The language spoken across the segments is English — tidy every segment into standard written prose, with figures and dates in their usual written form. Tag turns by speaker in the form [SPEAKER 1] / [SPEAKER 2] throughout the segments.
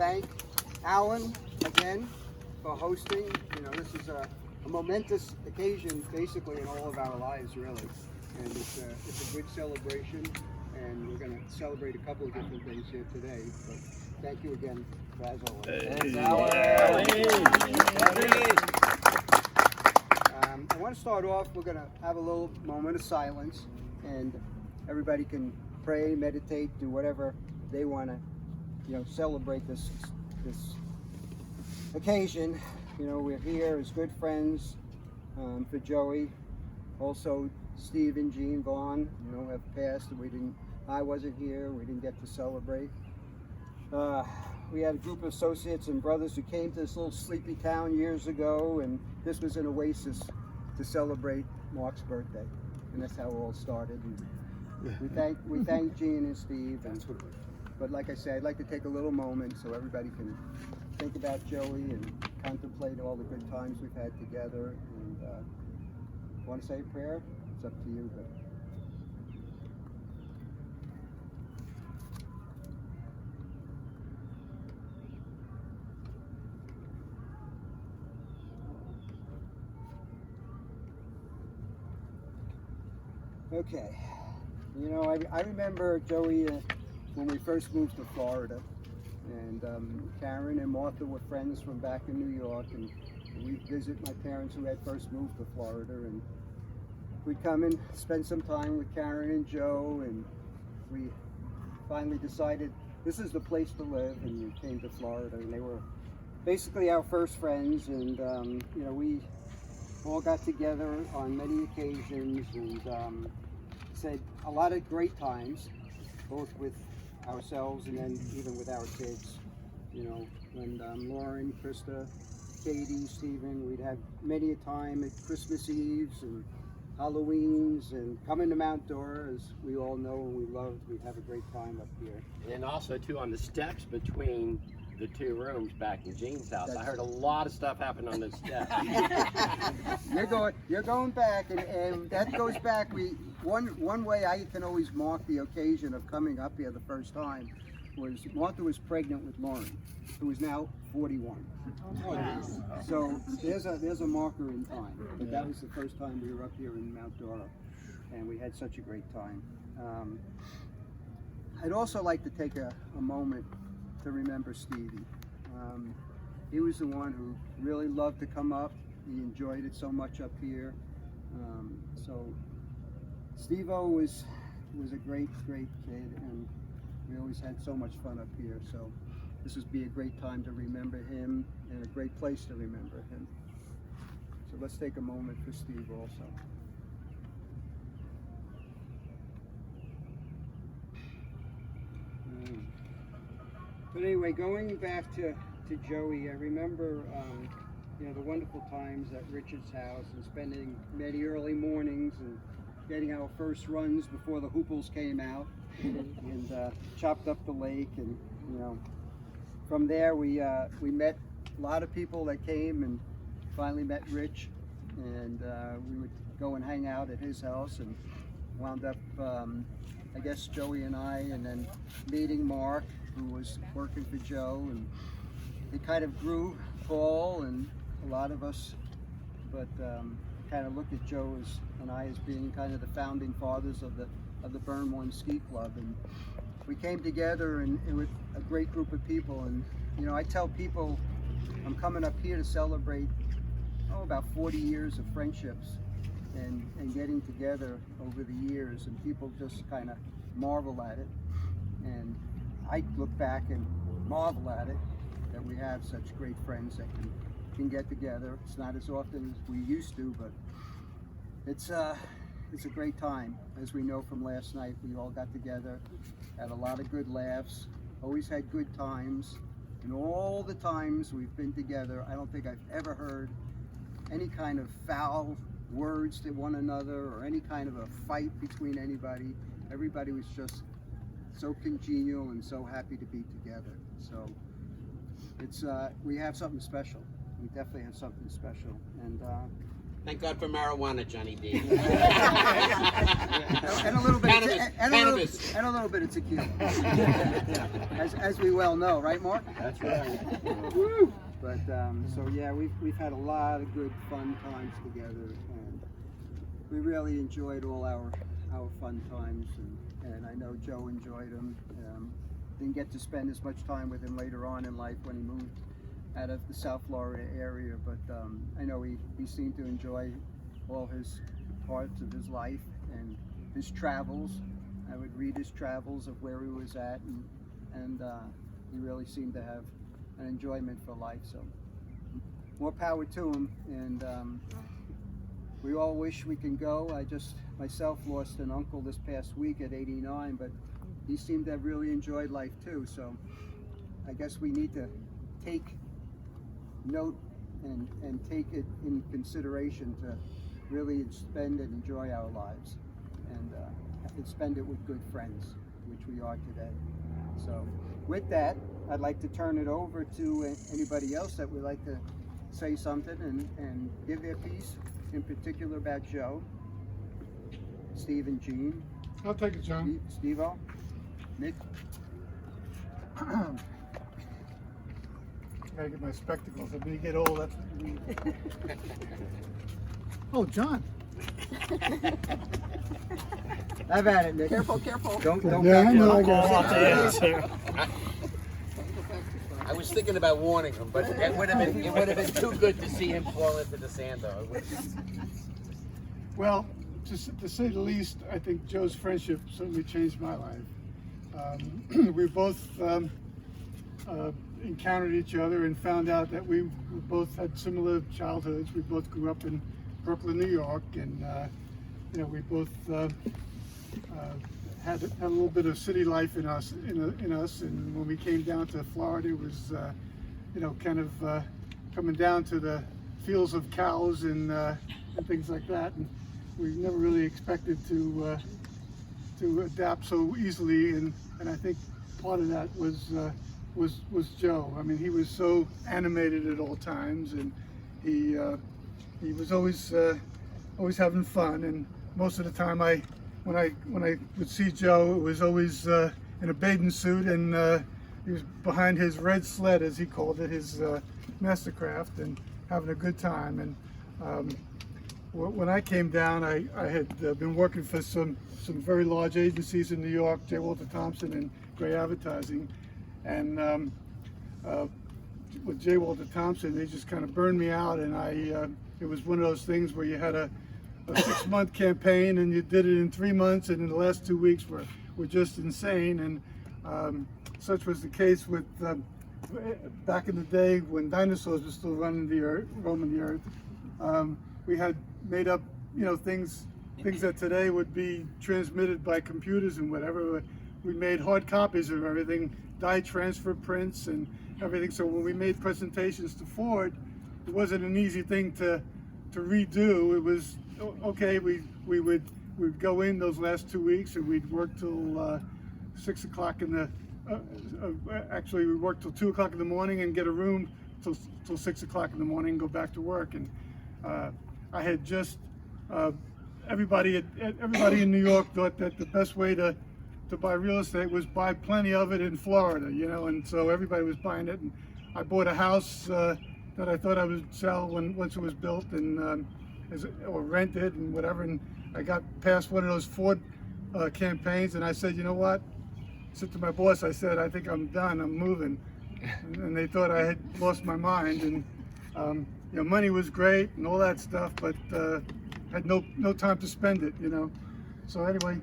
[SPEAKER 1] thank Alan again for hosting. You know, this is a momentous occasion, basically, in all of our lives, really. And it's a good celebration, and we're going to celebrate a couple of different things here today. But thank you again, as always. Thanks, Alan. I want to start off. We're going to have a little moment of silence, and everybody can pray, meditate, do whatever they want to, you know, celebrate this occasion. You know, we're here as good friends for Joey. Also, Steve and Jean Vaughn, you know, have passed. I wasn't here. We didn't get to celebrate. We had a group of associates and brothers who came to this little sleepy town years ago, and this was an oasis to celebrate Mark's birthday, and that's how it all started. And we thank Jean and Steve. But like I said, I'd like to take a little moment so everybody can think about Joey and contemplate all the good times we've had together. And want to say a prayer? It's up to you. Okay. You know, I remember Joey when we first moved to Florida, and Karen and Martha were friends from back in New York, and we'd visit my parents who had first moved to Florida, and we'd come and spend some time with Karen and Joe, and we finally decided this is the place to live, and we came to Florida, and they were basically our first friends, and you know, we all got together on many occasions and said a lot of great times, both with ourselves and then even with our kids. You know, when Lauren, Krista, Katie, Stephen, we'd have many a time at Christmas Eves and Halloweens, and coming to Mount Dora, as we all know and we loved. We'd have a great time up here.
[SPEAKER 2] And also too, on the steps between the two rooms back in Jean's house, I heard a lot of stuff happen on those steps.
[SPEAKER 1] You're going back, and that goes back. One way I can always mark the occasion of coming up here the first time was Martha was pregnant with Lauren, who is now 41. So there's a marker in time. But that was the first time we were up here in Mount Dora, and we had such a great time. I'd also like to take a moment to remember Stevie. He was the one who really loved to come up. He enjoyed it so much up here. So Steve-O was a great kid, and we always had so much fun up here. So this would be a great time to remember him, and a great place to remember him. So let's take a moment for Steve also. But anyway, going back to Joey, I remember you know, the wonderful times at Richard's house, and spending many early mornings and getting our first runs before the hooples came out, and chopped up the lake. And you know, from there we met a lot of people that came, and finally met Rich, and we would go and hang out at his house, and wound up I guess Joey and I, and then meeting Mark, who was working for Joe, and it kind of grew tall, and a lot of us, but kind of looked at Joe and I as being kind of the founding fathers of the Burn One Ski Club, and we came together and with a great group of people. And you know, I tell people I'm coming up here to celebrate about 40 years of friendships and getting together over the years, and people just kind of marvel at it, and I look back and marvel at it, that we have such great friends that can get together. It's not as often as we used to, but it's a great time. As we know from last night, we all got together, had a lot of good laughs, always had good times, and all the times we've been together, I don't think I've ever heard any kind of foul words to one another or any kind of a fight between anybody. Everybody was just so congenial and so happy to be together. So it's we have something special. We definitely have something special. And
[SPEAKER 3] thank God for marijuana, Johnny D.
[SPEAKER 1] and a little bit
[SPEAKER 2] Cannabis.
[SPEAKER 1] And a little bit of tequila. as we well know, right, Mark?
[SPEAKER 2] That's right.
[SPEAKER 1] Woo! But so yeah, we've had a lot of good fun times together, and we really enjoyed all our fun times, and I know Joe enjoyed them. Didn't get to spend as much time with him later on in life when he moved out of the South Florida area, but I know he seemed to enjoy all his parts of his life and his travels. I would read his travels of where he was at, and he really seemed to have an enjoyment for life. So more power to him, and we all wish we can go. I just myself lost an uncle this past week at 89, but he seemed to have really enjoyed life too. So I guess we need to take note and take it in consideration to really spend and enjoy our lives, and spend it with good friends, which we are today. So with that, I'd like to turn it over to anybody else that would like to say something and give their piece, in particular about Joe, Steve and Jean.
[SPEAKER 3] I'll take it, John.
[SPEAKER 1] Steve-O, Nick.
[SPEAKER 3] Gotta get my spectacles. When you get old, that's what you need. Oh, John.
[SPEAKER 1] Have at it, Nick.
[SPEAKER 4] Careful.
[SPEAKER 1] Don't
[SPEAKER 3] Yeah, I know. I
[SPEAKER 1] got
[SPEAKER 3] got
[SPEAKER 2] I was thinking about warning him, but it would have been too good to see him fall into the sand, though.
[SPEAKER 3] Well, to say the least, I think Joe's friendship certainly changed my life. We both encountered each other and found out that we both had similar childhoods. We both grew up in Brooklyn, New York, and we both had a little bit of city life in us. And when we came down to Florida, it was kind of coming down to the fields of cows and things like that. And we never really expected to adapt so easily, and I think part of that was Joe. I mean, he was so animated at all times, and he was always having fun. And most of the time, when I would see Joe, it was always in a bathing suit, and he was behind his red sled, as he called it, his Mastercraft, and having a good time. And when I came down, I had been working for some very large agencies in New York, J. Walter Thompson and Gray Advertising, and with J. Walter Thompson, they just kind of burned me out, and it was one of those things where you had a 6-month campaign and you did it in 3 months, and in the last 2 weeks were just insane. And such was the case with back in the day when dinosaurs were still roaming the earth. We had made up, things that today would be transmitted by computers and whatever. We made hard copies of everything, dye transfer prints and everything. So when we made presentations to Ford, it wasn't an easy thing to redo. It was okay. We'd go in those last 2 weeks and we'd work till 6 o'clock in the. Actually, we worked till 2 o'clock in the morning and get a room till 6 o'clock in the morning and go back to work. And I had just everybody in New York thought that the best way to buy real estate was buy plenty of it in Florida, and so everybody was buying it. And I bought a house that I thought I would sell once it was built and or rented and whatever. And I got past one of those Ford campaigns, and I said, you know what? I said to my boss, I said, I think I'm done. I'm moving. And they thought I had lost my mind. And money was great and all that stuff, but had no time to spend it, So anyway,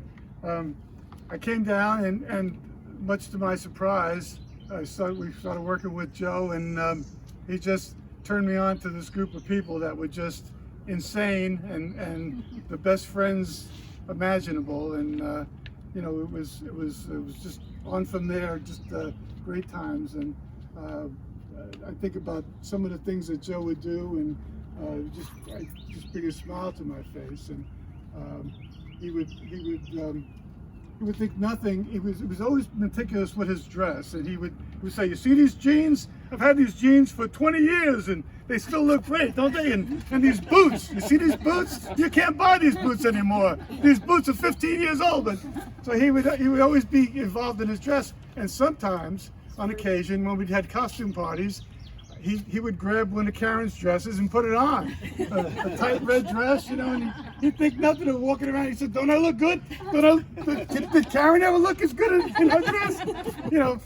[SPEAKER 3] I came down, and much to my surprise, we started working with Joe, and he just turned me on to this group of people that were just insane and the best friends imaginable. And it was just on from there, just great times. And I think about some of the things that Joe would do, and just bring a smile to my face. And he would think nothing. He was always meticulous with his dress, and he would say, "You see these jeans? I've had these jeans for 20 years, and they still look great, don't they? And these boots, you see these boots? You can't buy these boots anymore. These boots are 15 years old. But so he would always be involved in his dress. And sometimes, on occasion, when we had costume parties, he would grab one of Karen's dresses and put it on, a tight red dress, you know, and he'd think nothing of walking around. He said, "Don't I look good? Did Karen ever look as good in her dress?" You know,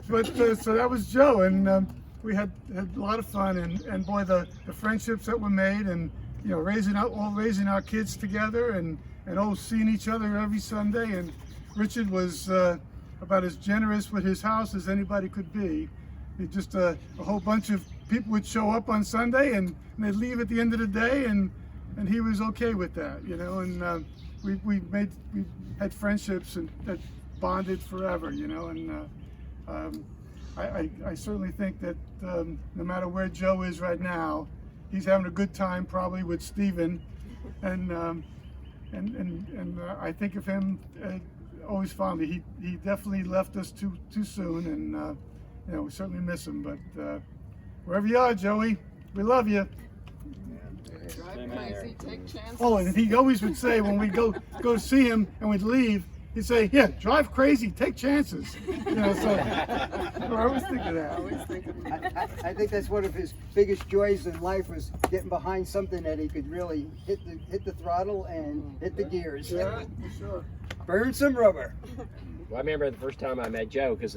[SPEAKER 3] but so that was Joe, and we had a lot of fun, and boy, the friendships that were made, and you know, raising our kids together, and seeing each other every Sunday. And Richard was about as generous with his house as anybody could be. Just a whole bunch of people would show up on Sunday, and they'd leave at the end of the day, and he was okay with that, you know. And we had friendships and that bonded forever, you know. And I certainly think that no matter where Joe is right now, he's having a good time probably with Steven, and I think of him always fondly. He definitely left us too soon, and you know, we certainly miss him. But wherever you are, Joey, we love you.
[SPEAKER 4] Drive crazy, take chances.
[SPEAKER 3] Oh, and he always would say when we go to see him and we'd leave, he'd say, "Yeah, drive crazy, take chances." You know, so I always think of that.
[SPEAKER 1] I think that's one of his biggest joys in life, was getting behind something that he could really hit the throttle and hit the gears.
[SPEAKER 3] Yeah, for sure.
[SPEAKER 1] Burn some rubber.
[SPEAKER 2] Well, I remember the first time I met Joe, because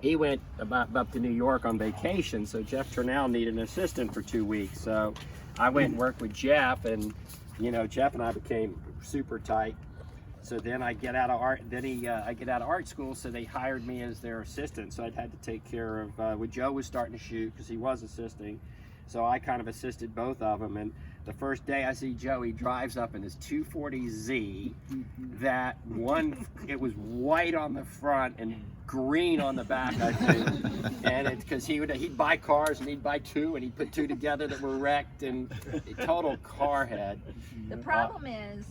[SPEAKER 2] he went up to New York on vacation, so Jeff Turnell needed an assistant for 2 weeks. So I went and worked with Jeff, and you know, Jeff and I became super tight. So then I get out of art. I get out of art school, so they hired me as their assistant. So I'd had to take care of when Joe was starting to shoot, because he was assisting. So I kind of assisted both of them. And the first day I see Joe, he drives up in his 240Z. That one, it was white on the front and green on the back, I think. And it's because he'd buy cars, and he'd buy two, and he'd put two together that were wrecked, and a total car head.
[SPEAKER 5] The problem is,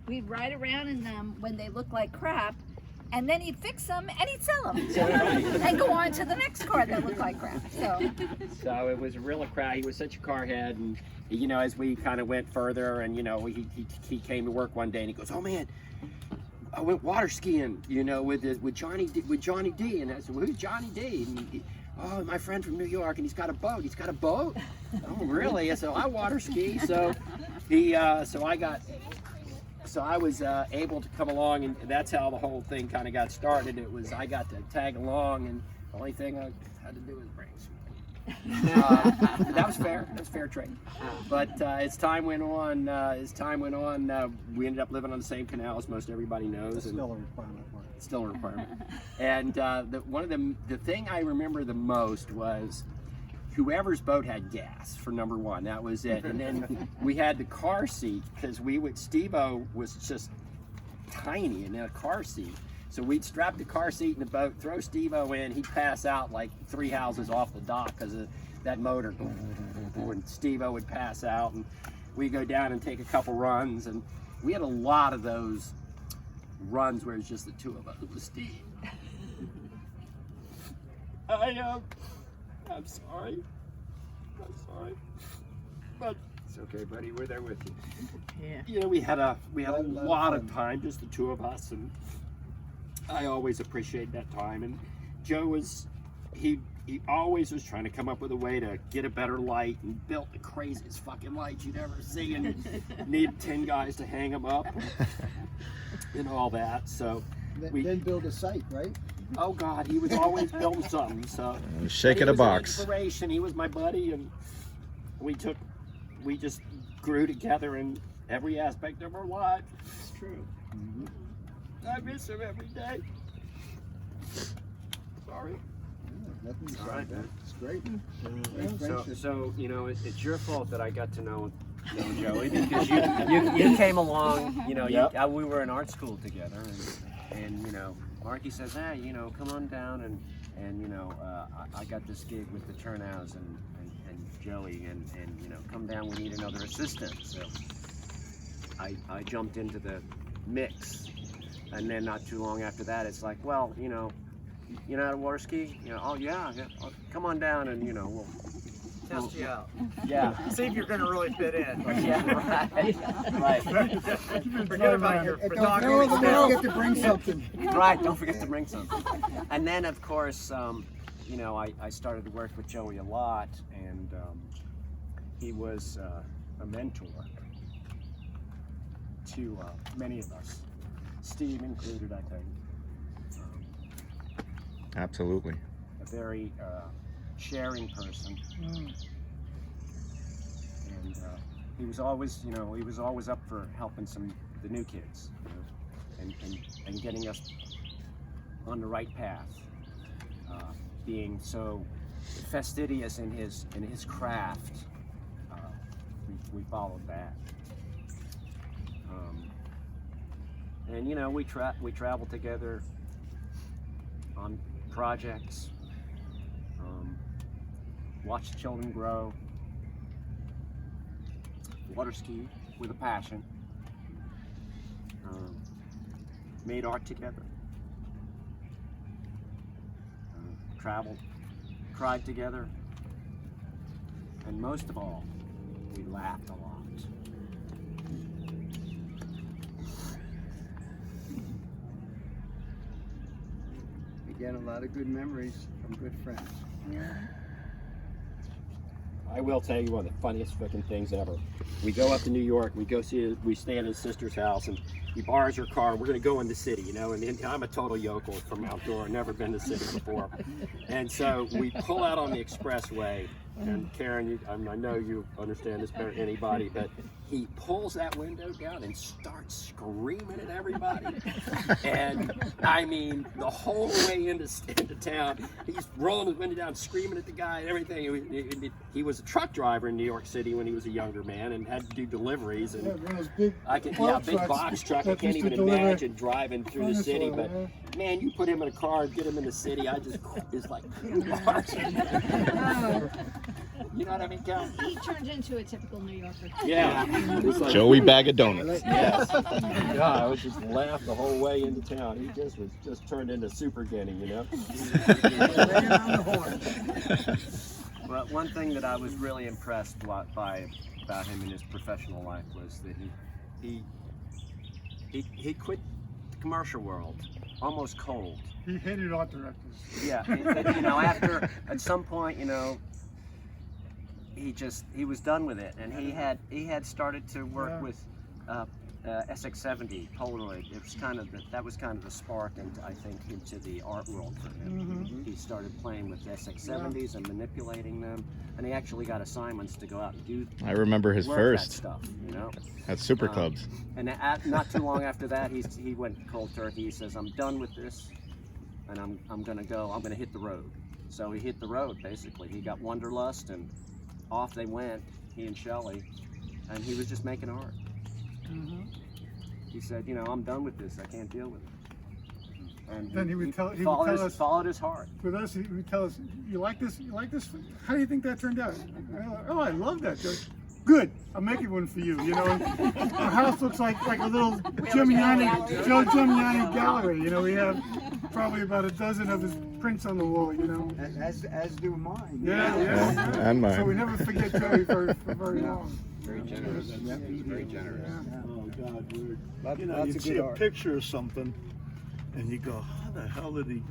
[SPEAKER 5] we'd ride around in them when they look like crap, and then he'd fix them and he'd sell them and go on to the next car that looked like crap.
[SPEAKER 2] So it was really crap. He was such a car head, and you know, as we kind of went further, and you know, he came to work one day, and he goes, "Oh man, I went water skiing, you know, with Johnny D." And I said, "Well, who's Johnny D?" And "Oh, my friend from New York, and he's got a boat." "He's got a boat?" "Oh, really?" I said, "I water ski." So I was able to come along, and that's how the whole thing kind of got started. It was, I got to tag along, and the only thing I had to do was bring some. That was fair. That was fair trade. But as time went on, we ended up living on the same canal, as most everybody knows.
[SPEAKER 1] That's still a requirement.
[SPEAKER 2] Still a requirement. And the thing I remember the most was whoever's boat had gas, for number one. That was it. And then we had the car seat, because Steve-O was just tiny in a car seat. So we'd strap the car seat in the boat, throw Steve-O in, he'd pass out like 3 houses off the dock because of that motor. And Steve-O would pass out, and we'd go down and take a couple runs. And we had a lot of those runs where it's just the two of us with Steve. I'm sorry. But it's okay, buddy. We're there with you.
[SPEAKER 4] Yeah.
[SPEAKER 2] You know, we had a lot of time, just the two of us, and I always appreciate that time. And Joe was, he always was trying to come up with a way to get a better light, and built the craziest fucking lights you'd ever see, and needed 10 guys to hang them up and all that. So
[SPEAKER 1] Then build a site, right?
[SPEAKER 2] Oh God, he was always building something. So
[SPEAKER 6] shaking a box.
[SPEAKER 2] Inspiration. He was my buddy, and we just grew together in every aspect of our life.
[SPEAKER 1] It's true.
[SPEAKER 2] I miss him every day. Sorry.
[SPEAKER 1] Nothing's
[SPEAKER 2] All right, man.
[SPEAKER 1] It's great. Great friendship.
[SPEAKER 7] So you know, it's your fault that I got to know Joey, because you came along. You know,
[SPEAKER 2] Yep.
[SPEAKER 7] we were in art school together, and you know, Marky says, "Hey, you know, come on down and you know, I got this gig with the Turnouts and Joey, and you know, come down. We need another assistant." So I jumped into the mix, and then not too long after that, it's like, well, you know how to water ski? You know, oh yeah, oh, come on down, and you know,
[SPEAKER 6] Test you out.
[SPEAKER 2] Yeah.
[SPEAKER 6] See if you're gonna really fit in.
[SPEAKER 2] Yeah, right.
[SPEAKER 6] Forget about your
[SPEAKER 1] Don't
[SPEAKER 6] photography
[SPEAKER 1] forget
[SPEAKER 6] skills.
[SPEAKER 1] to bring something.
[SPEAKER 7] Right, don't forget to bring some. And then, of course, you know, I started to work with Joey a lot, and he was a mentor to many of us, Steve included, I think.
[SPEAKER 8] Absolutely.
[SPEAKER 7] A very sharing person. And he was always, you know, he was always up for helping the new kids, you know, and getting us on the right path. Being so fastidious in his craft, we followed that. And you know, we traveled together on projects, watched children grow, water ski with a passion, made art together, traveled, cried together, and most of all, we laughed a lot.
[SPEAKER 1] Again, a lot of good memories from good friends.
[SPEAKER 2] I will tell you one of the funniest fucking things ever. We go up to New York, we stay at his sister's house, and he borrows her car. We're gonna go in the city, you know, and I'm a total yokel from outdoor, never been to the city before. And so we pull out on the expressway, and Karen, I know you understand this better than anybody, but he pulls that window down and starts screaming at everybody. And I mean, the whole way into town, he's rolling his window down, screaming at the guy and everything. He was a truck driver in New York City when he was a younger man and had to do deliveries. And
[SPEAKER 3] One of those big
[SPEAKER 2] big box truck. I can't even imagine driving through the city, but man, you put him in a car and get him in the city, it's like, you know what I mean, Cal?
[SPEAKER 5] He turned into a typical New Yorker.
[SPEAKER 2] Yeah. It's like,
[SPEAKER 8] Joey bag of donuts.
[SPEAKER 2] yes. God, I was just laughed the whole way into town. He just turned into Super Guinea, you know?
[SPEAKER 1] Laying on the horn.
[SPEAKER 7] But one thing that I was really impressed about him in his professional life was that he quit the commercial world almost cold.
[SPEAKER 3] He hated art directors.
[SPEAKER 7] Yeah, and, you know, at some point, you know, he was done with it, and he had started to work with SX70 Polaroid. It was that was kind of the spark, and I think into the art world for him. He started playing with SX70s and manipulating them, and he actually got assignments to go out and do.
[SPEAKER 8] I remember his
[SPEAKER 7] work
[SPEAKER 8] first
[SPEAKER 7] that stuff, you know.
[SPEAKER 8] at Super Clubs.
[SPEAKER 7] And not too long after that, he went cold turkey. He says, "I'm done with this, and I'm gonna go. I'm gonna hit the road." So he hit the road basically. He got Wanderlust, and off they went, he and Shelley, and he was just making art. He said, "You know, I'm done with this. I can't deal with it." And
[SPEAKER 3] Then he would tell us,
[SPEAKER 7] followed his heart.
[SPEAKER 3] with us, he would tell us, "You like this? You like this? How do you think that turned out?" "Oh, I love that. Good. I'll make it one for you." You know, our house looks like a little Joe Gemignani gallery. You know, we have probably about a dozen of his prints on the wall. You know,
[SPEAKER 1] As do mine.
[SPEAKER 3] yeah.
[SPEAKER 8] And mine.
[SPEAKER 3] So we never forget Joey for very long.
[SPEAKER 7] Very generous. Very generous.
[SPEAKER 9] Oh God, weird.
[SPEAKER 1] Lots
[SPEAKER 9] You know,
[SPEAKER 1] of
[SPEAKER 9] you
[SPEAKER 1] good
[SPEAKER 9] see a
[SPEAKER 1] art.
[SPEAKER 9] picture of something, and you go, "How the hell did he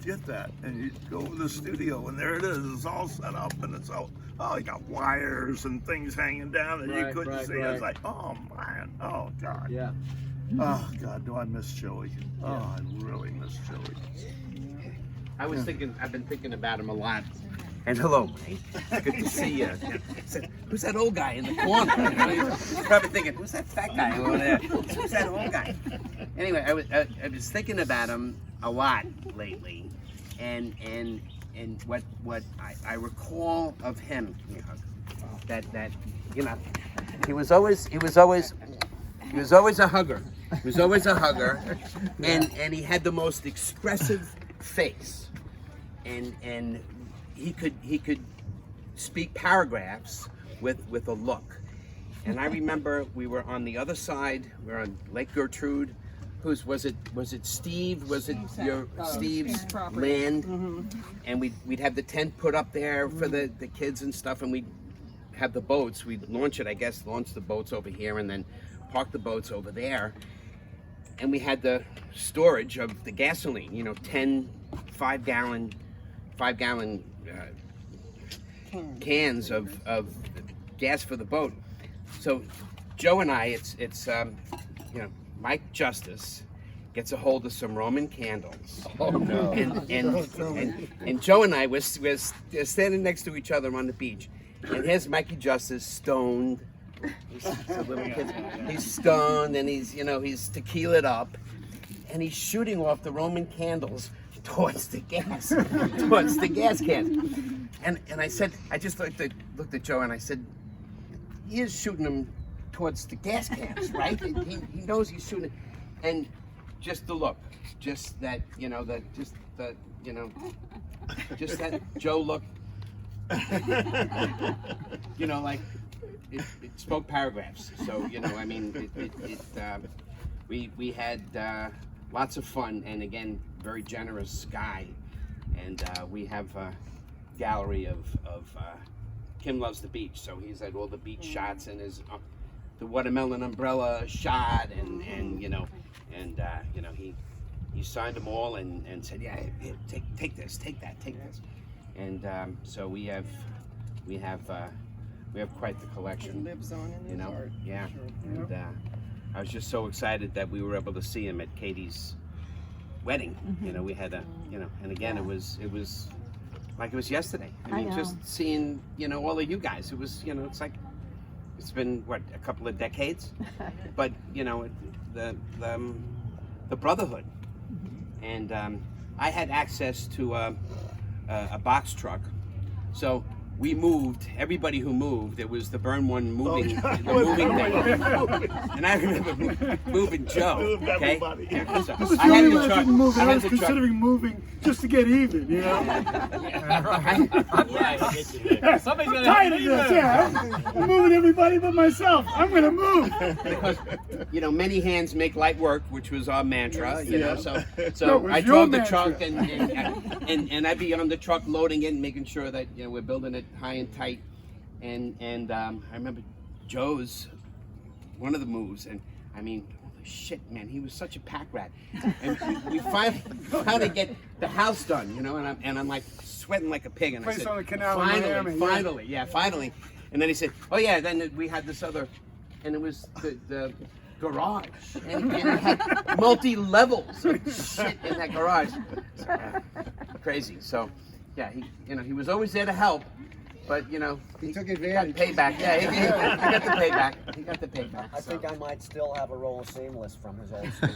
[SPEAKER 9] get that?" And you go to the studio, and there it is. It's all set up, and it's all you got wires and things hanging down, and you couldn't see. I was like, "Oh man, oh God."
[SPEAKER 2] Yeah.
[SPEAKER 9] Oh God, do I miss Joey? Oh, I really miss Joey.
[SPEAKER 10] I've been thinking about him a lot. And hello, Mike. Good to see you. I said, "Who's that old guy in the corner?" He's probably thinking, "Who's that fat guy over there? Who's that old guy?" Anyway, I was thinking about him a lot lately, and what I recall of him, you know, that you know, he was always a hugger. He was always a hugger, and he had the most expressive face, and he could speak paragraphs with a look. And I remember we were on the other side, we were on Lake Gertrude, was it Steve? Was it your Steve's
[SPEAKER 4] property.
[SPEAKER 10] land? And we'd have the tent put up there for the kids and stuff, and we'd have the boats. We'd launch the boats over here, and then park the boats over there. And we had the storage of the gasoline, 10 5-gallon cans of gas for the boat. So Joe and I, it's Mike Justice gets a hold of some Roman candles.
[SPEAKER 2] Oh no.
[SPEAKER 10] And Joe and I was standing next to each other on the beach. And here's Mikey Justice, stoned. He's a little kid. He's stoned, and he's tequila'd up, and he's shooting off the Roman candles towards the gas cans. And I said, I just looked at Joe, and I said, he is shooting them towards the gas cans, right? He knows he's shooting, and just the look, just that, just that Joe look. Like it spoke paragraphs. So we had lots of fun, and again, very generous guy. And we have a gallery of Kim loves the beach, so he's had all the beach shots and his the watermelon umbrella shot, and he signed them all and said, yeah, here, take this, take that, take this. And so we have quite the collection.
[SPEAKER 4] It lives on in his art.
[SPEAKER 10] Yeah.
[SPEAKER 3] Sure.
[SPEAKER 10] And I was just so excited that we were able to see him at Katie's wedding. We had and again it was like it was yesterday. I mean, just seeing all of you guys. It was it's like it's been a couple of decades, but the brotherhood, and I had access to a box truck, so we moved. Everybody who moved, it was the Burn One moving, the moving thing. And I remember moving Joe.
[SPEAKER 9] Moved
[SPEAKER 10] Okay,
[SPEAKER 9] everybody.
[SPEAKER 10] so
[SPEAKER 3] I was the
[SPEAKER 10] I had
[SPEAKER 3] only
[SPEAKER 10] the
[SPEAKER 3] one that
[SPEAKER 10] truck.
[SPEAKER 3] didn't move, and I
[SPEAKER 10] had
[SPEAKER 3] was
[SPEAKER 10] the truck.
[SPEAKER 3] considering moving just to get even,
[SPEAKER 6] Somebody's
[SPEAKER 3] I'm tired of this, I'm moving everybody but myself. I'm gonna move.
[SPEAKER 10] Because many hands make light work, which was our mantra. So
[SPEAKER 3] No, it was
[SPEAKER 10] I
[SPEAKER 3] your
[SPEAKER 10] drove the
[SPEAKER 3] mantra.
[SPEAKER 10] truck, and I'd be on the truck loading it and making sure that we're building it high and tight. And I remember Joe's one of the moves, and I mean, holy shit, man, he was such a pack rat. And we finally get the house done, and I'm like sweating like a pig. And I
[SPEAKER 3] Place
[SPEAKER 10] said,
[SPEAKER 3] on the canal in Miami,
[SPEAKER 10] finally. And then he said, oh yeah, then we had this other, and it was the garage, and it had multi-levels of shit in that garage. Crazy. So yeah, he was always there to help, but
[SPEAKER 1] He took
[SPEAKER 10] he got
[SPEAKER 1] advantage.
[SPEAKER 10] payback. Yeah, he got the payback. He got the payback.
[SPEAKER 6] I think I might still have a roll of Seamless from his old school.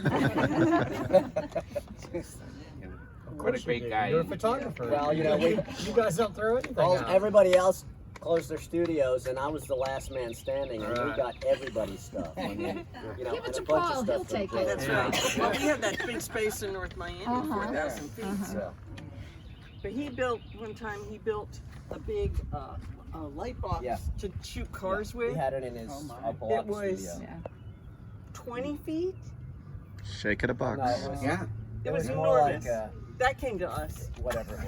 [SPEAKER 10] What a great guy.
[SPEAKER 6] You're a photographer. Well,
[SPEAKER 11] you guys don't throw anything out.
[SPEAKER 6] everybody else closed their studios, and I was the last man standing, and we got everybody's stuff. I mean,
[SPEAKER 5] Give it
[SPEAKER 6] and
[SPEAKER 5] to
[SPEAKER 6] a bunch
[SPEAKER 5] Paul,
[SPEAKER 6] of
[SPEAKER 5] he'll
[SPEAKER 6] stuff from
[SPEAKER 5] take
[SPEAKER 6] Joe.
[SPEAKER 5] it.
[SPEAKER 4] That's right. Well, we have that big space in North Miami, 4,000 feet.
[SPEAKER 6] So,
[SPEAKER 4] But he built a big light box to shoot cars
[SPEAKER 6] he
[SPEAKER 4] with.
[SPEAKER 6] had it in his block
[SPEAKER 4] It was
[SPEAKER 6] studio.
[SPEAKER 4] 20 feet.
[SPEAKER 8] Shake it a box.
[SPEAKER 6] No, it was,
[SPEAKER 10] Yeah.
[SPEAKER 4] It was
[SPEAKER 6] more
[SPEAKER 4] enormous.
[SPEAKER 6] like
[SPEAKER 4] That came to us.
[SPEAKER 6] whatever it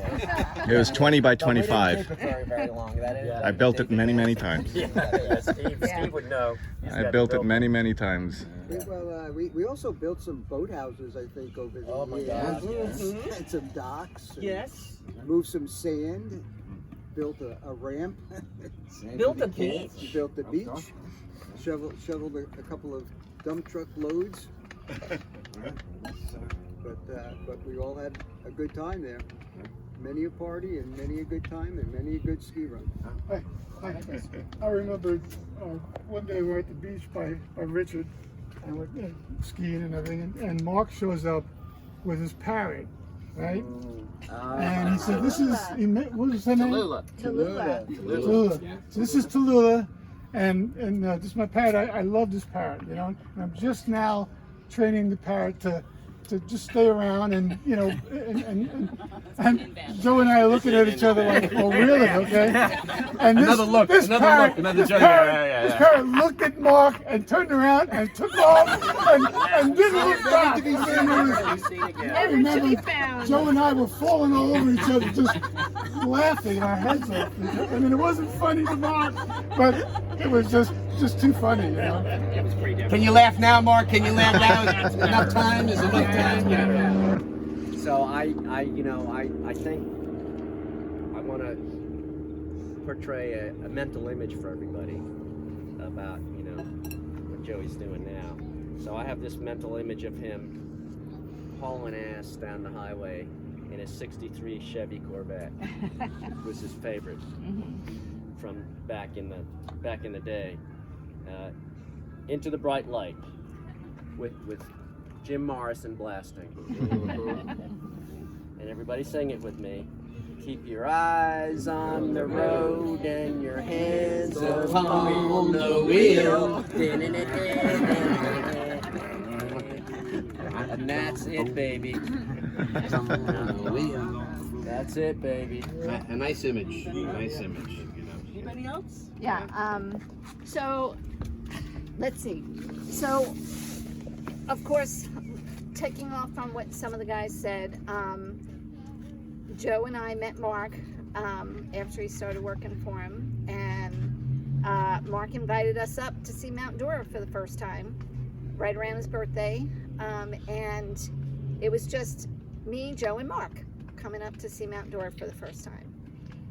[SPEAKER 6] was.
[SPEAKER 8] It was 20 by
[SPEAKER 6] No, we didn't
[SPEAKER 8] 25.
[SPEAKER 6] keep it very long. That ended
[SPEAKER 8] I
[SPEAKER 6] up
[SPEAKER 8] built it
[SPEAKER 6] taking
[SPEAKER 8] many,
[SPEAKER 6] it.
[SPEAKER 8] many times.
[SPEAKER 11] Steve would know.
[SPEAKER 8] I built it many, many times.
[SPEAKER 1] Well, we also built some boathouses, I think, over the
[SPEAKER 6] Oh my
[SPEAKER 1] years.
[SPEAKER 6] God, yes.
[SPEAKER 1] And some docks. and
[SPEAKER 4] Yes.
[SPEAKER 1] Moved some sand. Built a ramp.
[SPEAKER 4] Built a beach.
[SPEAKER 1] Built the beach. Shoveled a couple of dump truck loads. But we all had a good time there. Many a party and many a good time and many a good ski run.
[SPEAKER 3] I remember one day we were at the beach by Richard, and we're skiing and everything, and Mark shows up with his parrot, right? And he said, "This is what was her name? Tallulah. So this is Tallulah, and this is my parrot. I love this parrot, and I'm just now training the parrot to to just stay around and and Joe and I are looking at each other like, oh really, okay? And this,
[SPEAKER 10] Another
[SPEAKER 3] this parrot looked at Mark and turned around and took off and didn't look back. I remember Joe and I were falling all over each other, just laughing our heads off. I mean, it wasn't funny to Mark, but it was just too funny, you know.
[SPEAKER 2] It was pretty different.
[SPEAKER 10] Can you laugh now, Mark? Can you laugh now? Enough time? Is enough time?
[SPEAKER 6] So I think I want to portray a mental image for everybody about what Joey's doing now. So I have this mental image of him hauling ass down the highway in his '63 Chevy Corvette. It was his favorite from back in the day. Into the bright light with Jim Morrison blasting. And everybody sing it with me. Keep your eyes on the road and your hands upon the wheel. And that's it, baby. That's it, baby.
[SPEAKER 10] A nice image. Nice image.
[SPEAKER 4] Anybody else?
[SPEAKER 5] Yeah. So let's see. So, of course, taking off on what some of the guys said, Joe and I met Mark after he started working for him, and Mark invited us up to see Mount Dora for the first time, right around his birthday, and it was just me, Joe, and Mark coming up to see Mount Dora for the first time.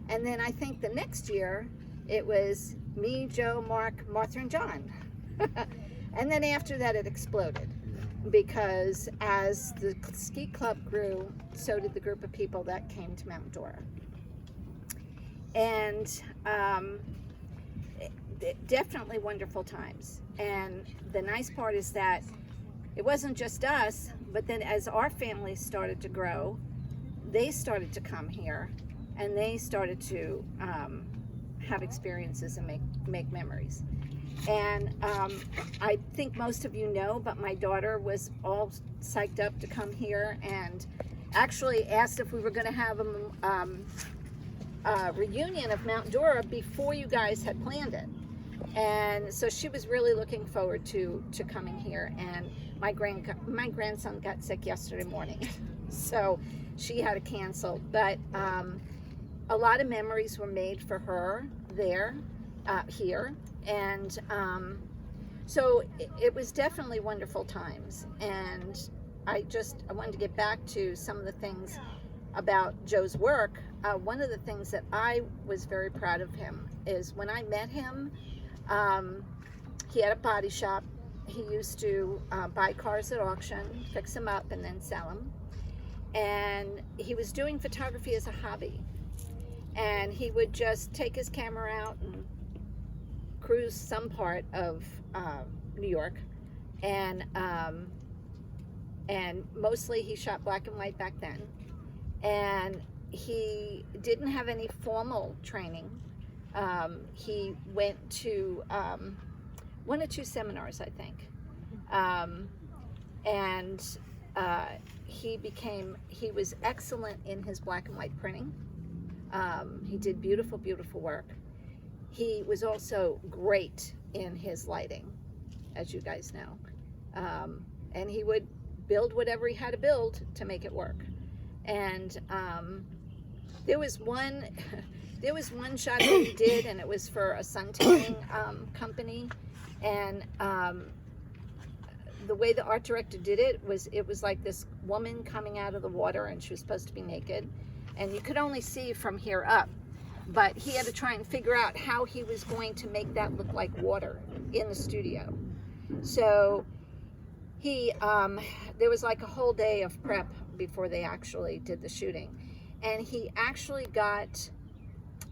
[SPEAKER 5] And then I think the next year, it was me, Joe, Mark, Martha, and John. And then after that, it exploded, because as the ski club grew, so did the group of people that came to Mount Dora. And definitely wonderful times. And the nice part is that it wasn't just us, but then as our families started to grow, they started to come here, and they started to have experiences and make memories. And I think most of you know, but my daughter was all psyched up to come here and actually asked if we were going to have a reunion of Mount Dora before you guys had planned it. And so she was really looking forward to coming here. And my grandson got sick yesterday morning, so she had to cancel. But a lot of memories were made for her there, here. And so it was definitely wonderful times. And I wanted to get back to some of the things about Joe's work. One of the things that I was very proud of him is when I met him, he had a body shop. He used to buy cars at auction, fix them up, and then sell them. And he was doing photography as a hobby. And he would just take his camera out and cruise some part of New York, and mostly he shot black and white back then, and he didn't have any formal training. He went to 1 or 2 seminars, I think, and he was excellent in his black and white printing. He did beautiful work. He was also great in his lighting, as you guys know. And he would build whatever he had to build to make it work. And there was one shot that he did, and it was for a sun tanning company. And the way the art director did it was like this woman coming out of the water, and she was supposed to be naked. And you could only see from here up. But he had to try and figure out how he was going to make that look like water in the studio. So there was like a whole day of prep before they actually did the shooting. And he actually got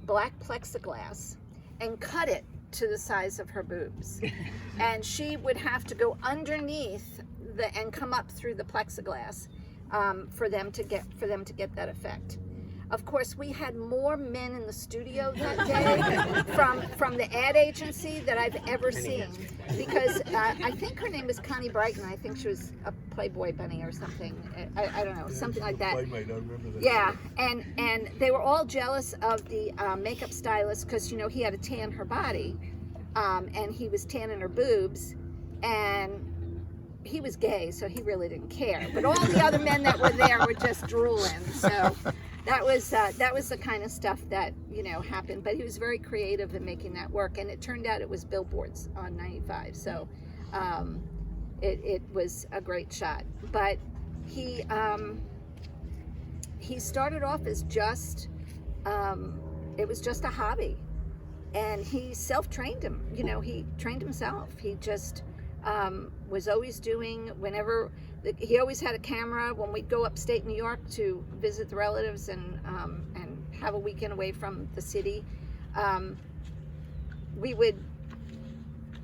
[SPEAKER 5] black plexiglass and cut it to the size of her boobs. And she would have to go underneath and come up through the plexiglass for them to get that effect. Of course, we had more men in the studio that day from the ad agency that I've ever seen. Because I think her name was Connie Brighton. I think she was a Playboy bunny or something. I don't know, something like that.
[SPEAKER 9] Playmate, I remember that.
[SPEAKER 5] Yeah, and they were all jealous of the makeup stylist because, you know, he had to tan her body, and he was tanning her boobs, and he was gay, so he really didn't care. But all the other men that were there were just drooling. So that was the kind of stuff that, you know, happened. But he was very creative in making that work, and it turned out it was billboards on 95. So it was a great shot. But he started off as just it was just a hobby, and he self-trained him. You know, he trained himself. He just was always doing, he always had a camera when we'd go upstate New York to visit the relatives and have a weekend away from the city. We would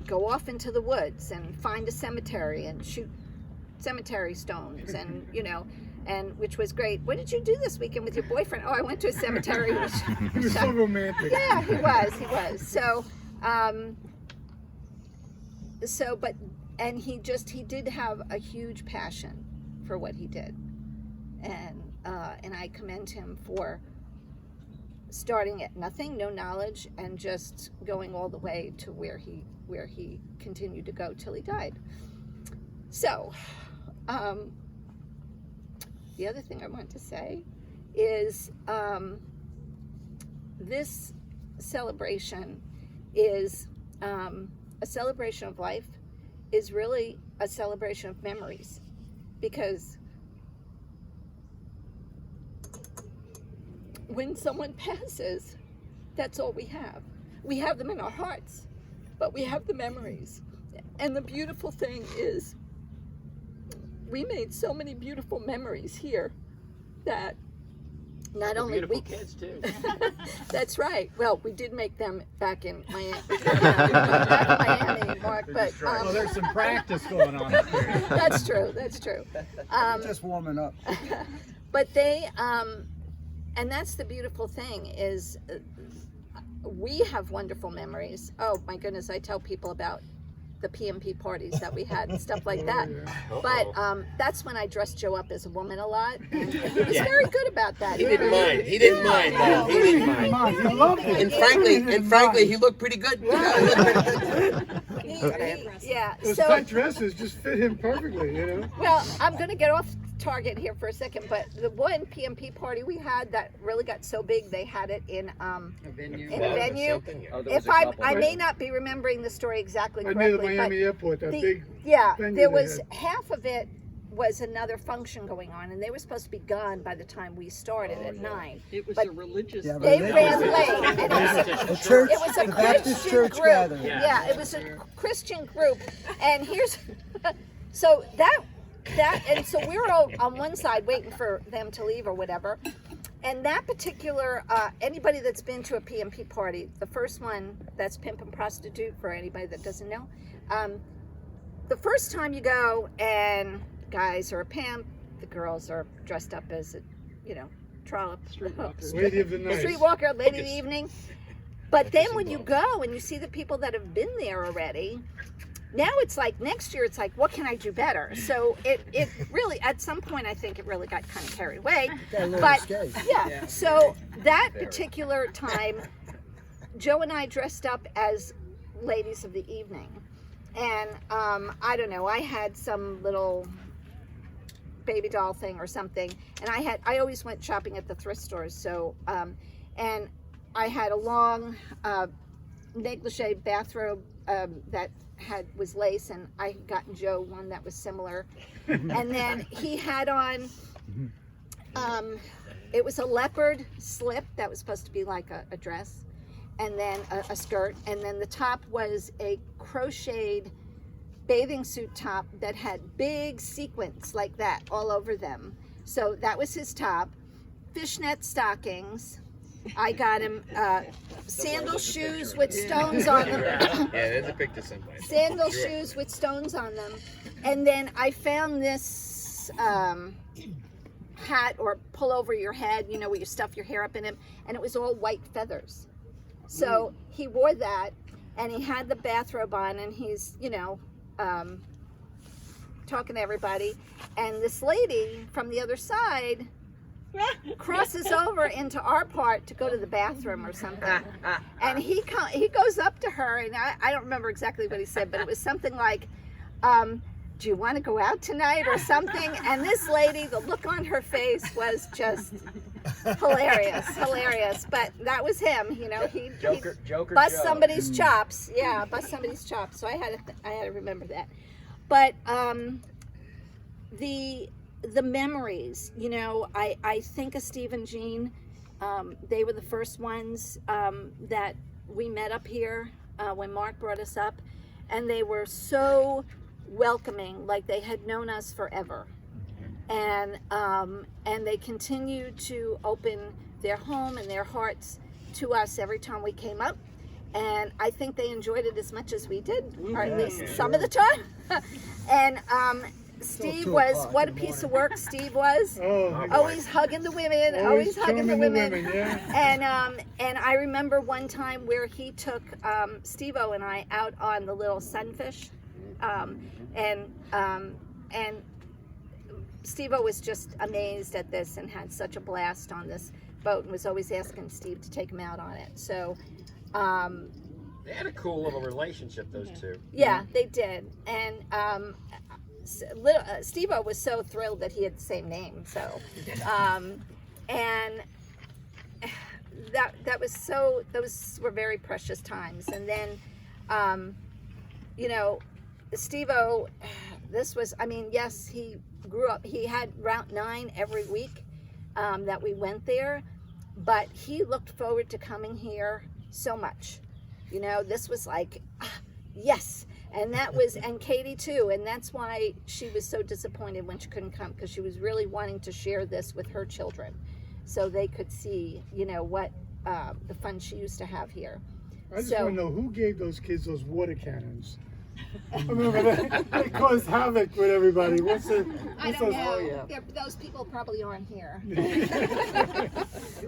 [SPEAKER 5] go off into the woods and find a cemetery and shoot cemetery stones, and, you know, and which was great. What did you do this weekend with your boyfriend? Oh, I went to a cemetery.
[SPEAKER 3] He was so romantic.
[SPEAKER 5] Yeah, he was. And he did have a huge passion for what he did, and I commend him for starting at nothing, no knowledge, and just going all the way to where he continued to go till he died. So, the other thing I want to say is this celebration is a celebration of life, is really a celebration of memories, because when someone passes, that's all we have. We have them in our hearts, but we have the memories. And the beautiful thing is, we made so many beautiful memories here that not only we
[SPEAKER 2] kids too.
[SPEAKER 5] That's right. Well, we did make them back in Miami, Mark. But
[SPEAKER 11] Well, there's some practice going on.
[SPEAKER 5] that's true. That's true.
[SPEAKER 1] Just warming up.
[SPEAKER 5] But they, and that's the beautiful thing is, we have wonderful memories. Oh my goodness, I tell people about the PMP parties that we had and stuff like that. But that's when I dressed Joe up as a woman a lot, and he was very good about that.
[SPEAKER 10] He didn't mind. He didn't mind though. He didn't mind.
[SPEAKER 3] He loved it.
[SPEAKER 10] And frankly, he looked pretty good.
[SPEAKER 5] Yeah.
[SPEAKER 3] Those
[SPEAKER 5] So
[SPEAKER 3] tight dresses just fit him perfectly, you know.
[SPEAKER 5] well, I'm going to get off target here for a second, but the one PMP party we had that really got so big, they had it in a venue. If I may not be remembering the story exactly
[SPEAKER 3] Near the
[SPEAKER 5] correctly,
[SPEAKER 3] Miami airport, that big venue
[SPEAKER 5] there
[SPEAKER 3] they
[SPEAKER 5] was
[SPEAKER 3] had.
[SPEAKER 5] half of it was another function going on, and they were supposed to be gone by the time we started at 9.
[SPEAKER 4] It was
[SPEAKER 5] But
[SPEAKER 4] a religious.
[SPEAKER 5] They ran late. And it was
[SPEAKER 1] church,
[SPEAKER 5] it was a
[SPEAKER 1] the Baptist
[SPEAKER 5] Christian
[SPEAKER 1] church
[SPEAKER 5] group.
[SPEAKER 1] gathering.
[SPEAKER 5] Yeah, it was a Christian group. And here's, so that, and so we were all on one side waiting for them to leave or whatever. And that particular, anybody that's been to a PMP party, the first one, that's Pimp and Prostitute for anybody that doesn't know. The first time you go and guys are a pimp, the girls are dressed up as a, you know, trollop.
[SPEAKER 3] Lady of the night.
[SPEAKER 5] Streetwalker, lady of the evening. But then when you go and you see the people that have been there already, now it's like next year it's like, what can I do better? So it really, at some point I think it really got kind of carried away. But yeah, so that particular time, Joe and I dressed up as ladies of the evening. And I don't know, I had some little baby doll thing or something, and I always went shopping at the thrift stores, so and I had a long negligee bathrobe that was lace, and I had gotten Joe one that was similar. And then he had on it was a leopard slip that was supposed to be like a dress, and then a skirt, and then the top was a crocheted bathing suit top that had big sequins like that all over them. So that was his top. Fishnet stockings. I got him sandal shoes with stones on them.
[SPEAKER 10] Yeah, there's a picture somewhere.
[SPEAKER 5] Sandal shoes with stones on them. And then I found this hat or pull over your head, you know, where you stuff your hair up in it, and it was all white feathers. So he wore that, and he had the bathrobe on, and he's, you know, talking to everybody, and this lady from the other side crosses over into our part to go to the bathroom or something, and he goes up to her, and I don't remember exactly what he said, but it was something like, do you want to go out tonight or something? And this lady, the look on her face was just hilarious. But that was him, you know. He bust somebody's chops. Yeah, bust somebody's chops. So I had to remember that. But the memories, you know, I think of Steve and Jean. They were the first ones that we met up here when Mark brought us up, and they were so welcoming, like they had known us forever, and they continued to open their home and their hearts to us every time we came up, and I think they enjoyed it as much as we did, or at least some of the time. And Steve was, what a piece of work Steve was. Always hugging the women, always hugging the women. And I remember one time where he took Steve-O and I out on the little sunfish. And Steve-O was just amazed at this and had such a blast on this boat and was always asking Steve to take him out on it. So
[SPEAKER 2] they had a cool little relationship, those two.
[SPEAKER 5] Yeah, they did. And Steve-O was so thrilled that he had the same name. So and that was so, those were very precious times. And then you know, Steve-O, this was, I mean, yes, he grew up, he had Route 9 every week that we went there, but he looked forward to coming here so much. You know, this was like, yes. And that was, and Katie too, and that's why she was so disappointed when she couldn't come, because she was really wanting to share this with her children so they could see, you know, what the fun she used to have here.
[SPEAKER 3] I just want to know who gave those kids those water cannons. I remember that. They caused havoc with everybody.
[SPEAKER 5] I don't know. Yeah, those people probably aren't here.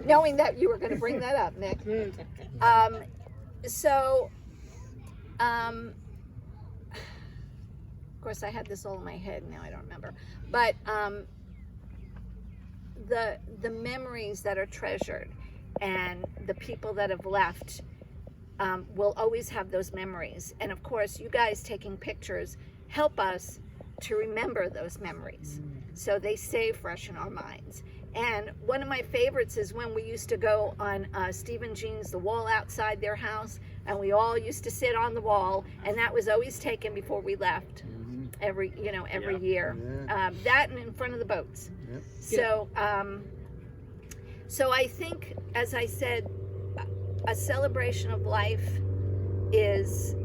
[SPEAKER 5] Knowing that you were going to bring that up, Nick. Of course, I had this all in my head. Now I don't remember. But the memories that are treasured and the people that have left, we'll always have those memories. And of course, you guys taking pictures help us to remember those memories, so they stay fresh in our minds. And one of my favorites is when we used to go on Steve and Jean's, the wall outside their house, and we all used to sit on the wall, and that was always taken before we left every year. That and in front of the boats. So so I think, as I said, a celebration of life is,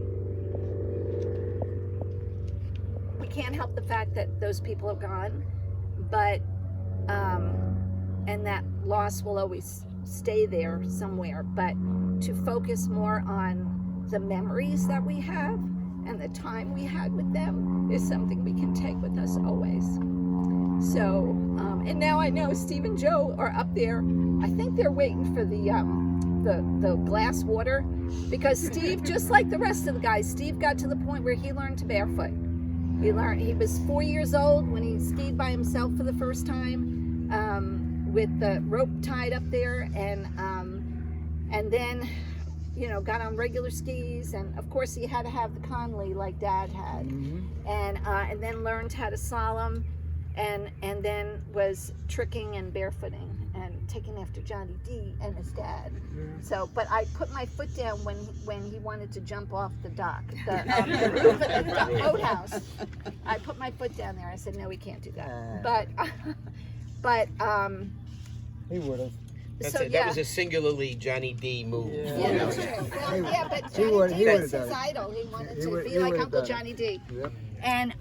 [SPEAKER 5] we can't help the fact that those people are gone, but and that loss will always stay there somewhere, but to focus more on the memories that we have and the time we had with them is something we can take with us always. So and now I know Steve and Joe are up there. I think they're waiting for the glass water, because Steve, just like the rest of the guys, Steve got to the point where he learned to barefoot. He was 4 years old when he skied by himself for the first time, with the rope tied up there, and then, you know, got on regular skis, and of course he had to have the Conley like Dad had, and then learned how to slalom, and then was tricking and barefooting and taking after Johnny D and his dad. So, but I put my foot down when he wanted to jump off the dock, the roof of the boathouse. I put my foot down there. I said, no, we can't do that. But
[SPEAKER 1] he would have.
[SPEAKER 10] That was a singularly Johnny D move.
[SPEAKER 5] Yeah, that's true. Well, yeah, but Johnny D was his idol. He wanted to be like Uncle Johnny D.
[SPEAKER 1] Yep.
[SPEAKER 5] And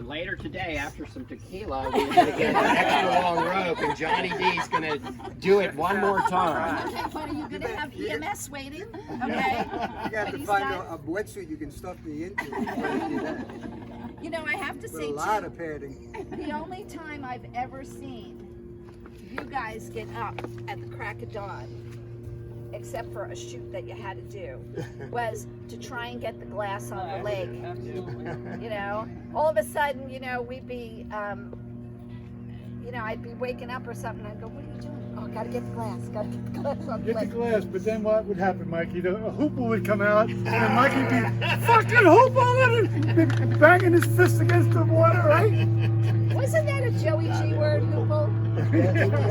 [SPEAKER 2] later today, after some tequila, we're gonna get an extra long rope, and Johnny D's gonna do it one more time.
[SPEAKER 5] okay, what are you gonna have EMS waiting? Okay.
[SPEAKER 1] You got to find a wetsuit you can stuff me into.
[SPEAKER 5] You know, I have to say,
[SPEAKER 1] a lot of padding.
[SPEAKER 5] The only time I've ever seen you guys get up at the crack of dawn, except for a shoot that you had to do, was to try and get the glass on the lake. You know, all of a sudden, you know, we'd be, you know, I'd be waking up or something, and I'd go, what are you doing? Oh, gotta get the glass, gotta get the glass on the
[SPEAKER 3] Get the
[SPEAKER 5] lake.
[SPEAKER 3] glass, but then what would happen, Mikey? A hooper would come out, and Mikey'd be fucking hoop on it, and banging his fist against the water, right?
[SPEAKER 5] Wasn't that a Joey G word, Hoople?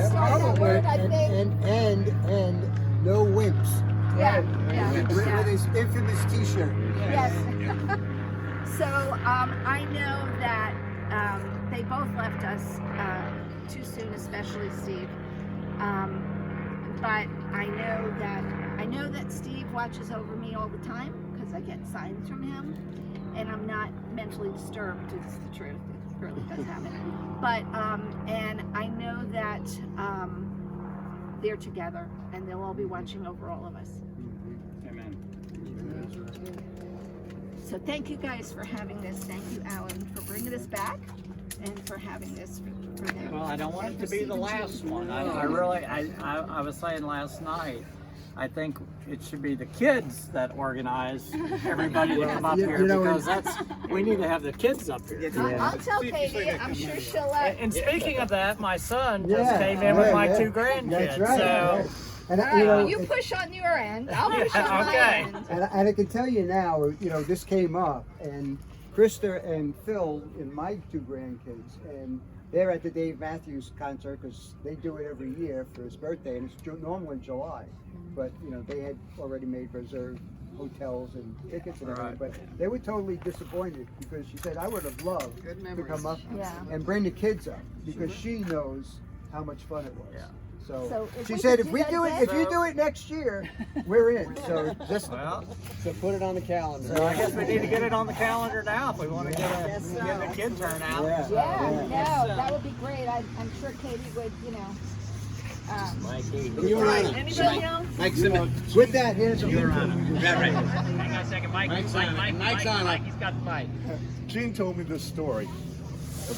[SPEAKER 5] Start that word, I think.
[SPEAKER 1] And no wimps.
[SPEAKER 5] Yeah, yeah,
[SPEAKER 1] With
[SPEAKER 5] yeah.
[SPEAKER 1] his infamous T-shirt.
[SPEAKER 5] Yes. So I know that they both left us too soon, especially Steve. But I know that Steve watches over me all the time because I get signs from him, and I'm not mentally disturbed. It's the truth. It really does happen. But and I know that they're together, and they'll all be watching over all of us.
[SPEAKER 11] Amen.
[SPEAKER 5] So thank you guys for having this. Thank you, Alan, for bringing us back and for having this for them.
[SPEAKER 11] Well, I don't want
[SPEAKER 5] And
[SPEAKER 11] it to
[SPEAKER 5] for
[SPEAKER 11] be the
[SPEAKER 5] Steve and
[SPEAKER 11] last
[SPEAKER 5] Jean.
[SPEAKER 11] one. I was saying last night, I think it should be the kids that organize everybody to come up
[SPEAKER 1] You
[SPEAKER 11] here
[SPEAKER 1] know,
[SPEAKER 11] because we need to have the kids up here.
[SPEAKER 5] I'll tell Katie. I'm sure she'll let.
[SPEAKER 11] And speaking of that, my son just
[SPEAKER 1] Yeah,
[SPEAKER 11] came in with
[SPEAKER 1] yeah,
[SPEAKER 11] my
[SPEAKER 1] yeah.
[SPEAKER 11] two grandkids.
[SPEAKER 1] That's right.
[SPEAKER 11] So
[SPEAKER 1] And
[SPEAKER 5] All
[SPEAKER 1] you know,
[SPEAKER 5] right, you push on your end. I'll push on my
[SPEAKER 11] Okay.
[SPEAKER 5] end.
[SPEAKER 1] and I can tell you now, you know, this came up, and Krista and Phil, and my two grandkids, and they're at the Dave Matthews concert because they do it every year for his birthday, and it's normally in July. But you know, they had already made reserved hotels and tickets and everything, but they were totally disappointed because she said, I would have loved to come up
[SPEAKER 5] Yeah.
[SPEAKER 1] and bring the kids up because she knows how much fun it was.
[SPEAKER 11] Yeah.
[SPEAKER 5] So if
[SPEAKER 1] She
[SPEAKER 5] we
[SPEAKER 1] said,
[SPEAKER 5] could
[SPEAKER 1] if we
[SPEAKER 5] that
[SPEAKER 1] do it,
[SPEAKER 5] again-
[SPEAKER 1] if you do it next year, we're in. So just
[SPEAKER 11] well,
[SPEAKER 6] So put it on the calendar.
[SPEAKER 11] so I guess we need to get it on the calendar now if we want to get
[SPEAKER 5] Guess so.
[SPEAKER 11] the kid turnout.
[SPEAKER 1] Yeah.
[SPEAKER 5] Yeah, no, that would be great. I'm sure Katie would, you know.
[SPEAKER 7] Mikey.
[SPEAKER 4] Anybody else?
[SPEAKER 10] Mike Simmons.
[SPEAKER 1] With that, here's a
[SPEAKER 10] You're on. Yeah, right.
[SPEAKER 2] Hang on a second, Mike.
[SPEAKER 10] Mike's on.
[SPEAKER 2] Mikey's got the mic.
[SPEAKER 9] Gene told me this story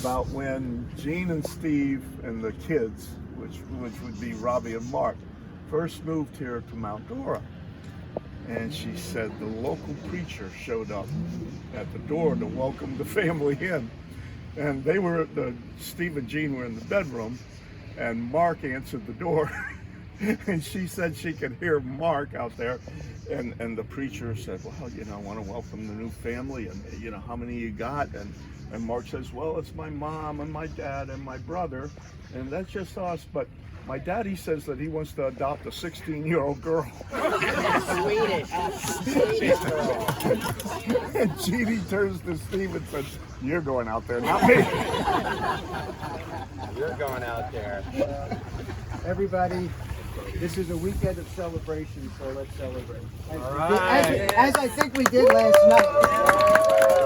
[SPEAKER 9] about when Gene and Steve and the kids, which would be Robbie and Mark, first moved here to Mount Dora. And she said the local preacher showed up at the door to welcome the family in. And Steve and Gene were in the bedroom, and Mark answered the door. And she said she could hear Mark out there. And the preacher said, well, you know, I want to welcome the new family, and you know, how many you got? And Mark says, well, it's my mom and my dad and my brother, and that's just us. But my daddy says that he wants to adopt a 16-year-old girl. And Jeannie turns to Steve and says, you're going out there, not me.
[SPEAKER 6] You're going out there.
[SPEAKER 1] everybody. This is a weekend of celebration, so let's celebrate.
[SPEAKER 11] All right.
[SPEAKER 1] As I think we did last night.